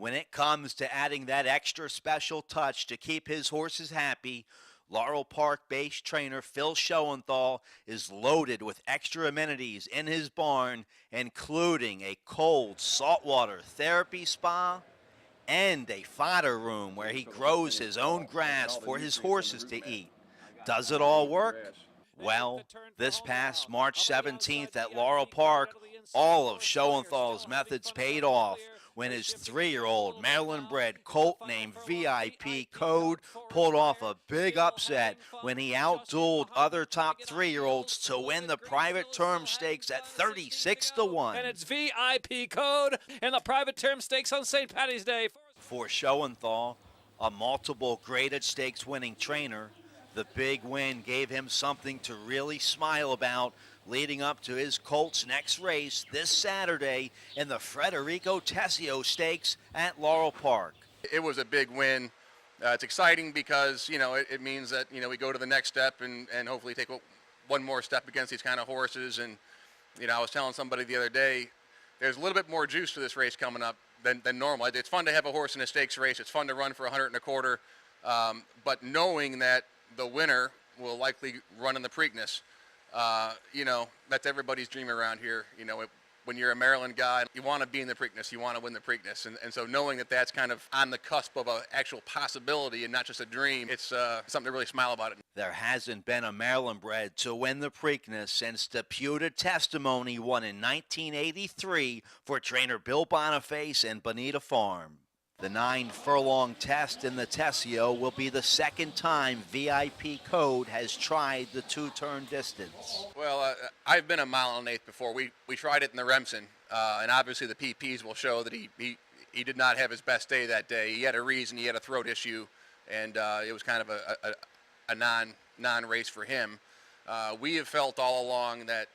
When it comes to adding that extra special touch to keep his horses happy, Laurel Park-based trainer Phil Schoenthal is loaded with extra amenities in his barn, including a cold saltwater therapy spa and a fodder room where he grows his own grass for his horses to eat. Does it all work? Well, this past March 17th at Laurel Park, all of Schoenthal's methods paid off when his 3-year-old Maryland-bred colt named VIP Code pulled off a big upset when he outdueled other top 3-year-olds to win the private term stakes at 36-1. And it's VIP Code in the private term stakes on St. Paddy's Day. For Schoenthal, a multiple graded stakes winning trainer, the big win gave him something to really smile about leading up to his Colts' next race this Saturday in the Federico Tesio Stakes at Laurel Park. It was a big win. It's exciting because, it means that, we go to the next step and hopefully take one more step against these kind of horses. And, I was telling somebody the other day, there's a little bit more juice to this race coming up than normal. It's fun to have a horse in a stakes race. It's fun to run for 100 1/4. But knowing that the winner will likely run in the Preakness, that's everybody's dream around here. When you're a Maryland guy, you want to be in the Preakness, you want to win the Preakness. And so knowing that that's kind of on the cusp of an actual possibility and not just a dream, it's something to really smile about it. There hasn't been a Maryland bred to win the Preakness since Deputed Testimony won in 1983 for trainer Bill Boniface and Bonita Farm. The 9-furlong test in the Tesio will be the second time VIP Code has tried the 2-turn distance. Well, I've been a 1 1/8 before. We tried it in the Remsen, and obviously the PPs will show that he did not have his best day that day. He had a reason, he had a throat issue, and it was kind of a non-race for him. We have felt all along that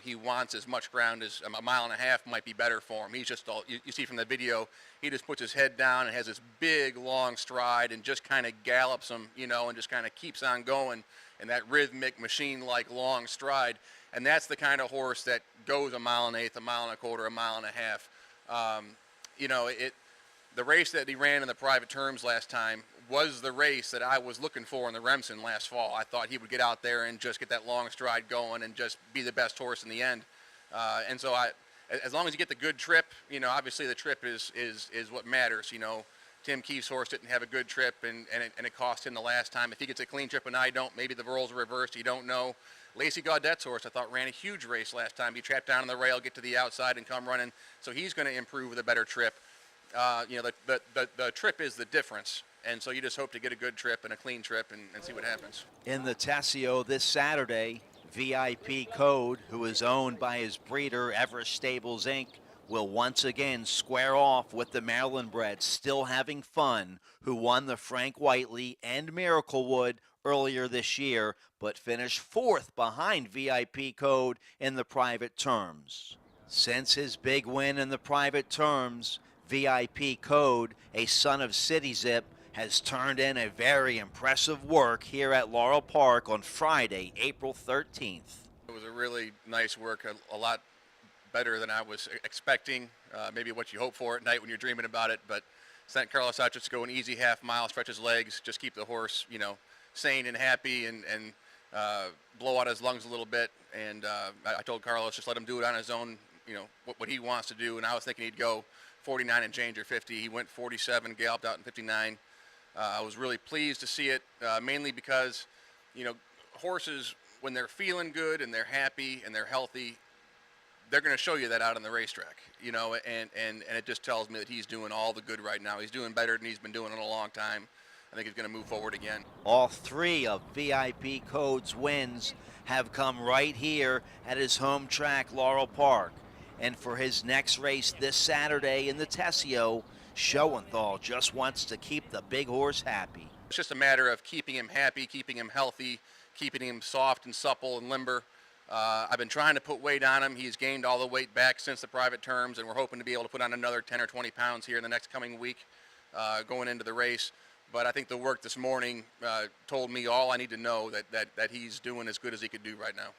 he wants as much ground as a 1.5 miles might be better for him. He's just you see from the video, he just puts his head down and has this big long stride and just kind of gallops him, and just kind of keeps on going in that rhythmic machine-like long stride. And that's the kind of horse that goes 1.5 miles, 1.25 miles, 1.5 miles. The race that he ran in the private terms last time was the race that I was looking for in the Remsen last fall. I thought he would get out there and just get that long stride going and just be the best horse in the end. And so as long as you get the good trip, obviously the trip is what matters. Tim Keefe's horse didn't have a good trip, and it cost him the last time. If he gets a clean trip and I don't, maybe the roles are reversed. You don't know. Lacey Gaudette's horse, I thought, ran a huge race last time. He trapped down on the rail, get to the outside, and come running. So he's going to improve with a better trip. The trip is the difference. And so you just hope to get a good trip and a clean trip and see what happens. In the Tesio this Saturday, VIP Code, who is owned by his breeder, Everest Stables, Inc., will once again square off with the Maryland bred Still Having Fun, who won the Frank Whiteley and Miraclewood earlier this year, but finished 4th behind VIP Code in the private terms. Since his big win in the private terms, VIP Code, a son of City Zip, has turned in a very impressive work here at Laurel Park on Friday, April 13th. It was a really nice work, a lot better than I was expecting, maybe what you hope for at night when you're dreaming about it, but sent Carlos out just to go an easy half mile, stretch his legs, just keep the horse, sane and happy and blow out his lungs a little bit. And I told Carlos just let him do it on his own, what he wants to do, and I was thinking he'd go 49 and change or 50. He went 47, galloped out in 59. I was really pleased to see it, mainly because, horses, when they're feeling good and they're happy and they're healthy, they're going to show you that out on the racetrack, and it just tells me that he's doing all the good right now. He's doing better than he's been doing in a long time. I think he's going to move forward again. All 3 of VIP Code's wins have come right here at his home track, Laurel Park. And for his next race this Saturday in the Tesio, Schoenthal just wants to keep the big horse happy. It's just a matter of keeping him happy, keeping him healthy, keeping him soft and supple and limber. I've been trying to put weight on him. He's gained all the weight back since the private terms, and we're hoping to be able to put on another 10 or 20 pounds here in the next coming week going into the race. But I think the work this morning told me all I need to know, that he's doing as good as he could do right now.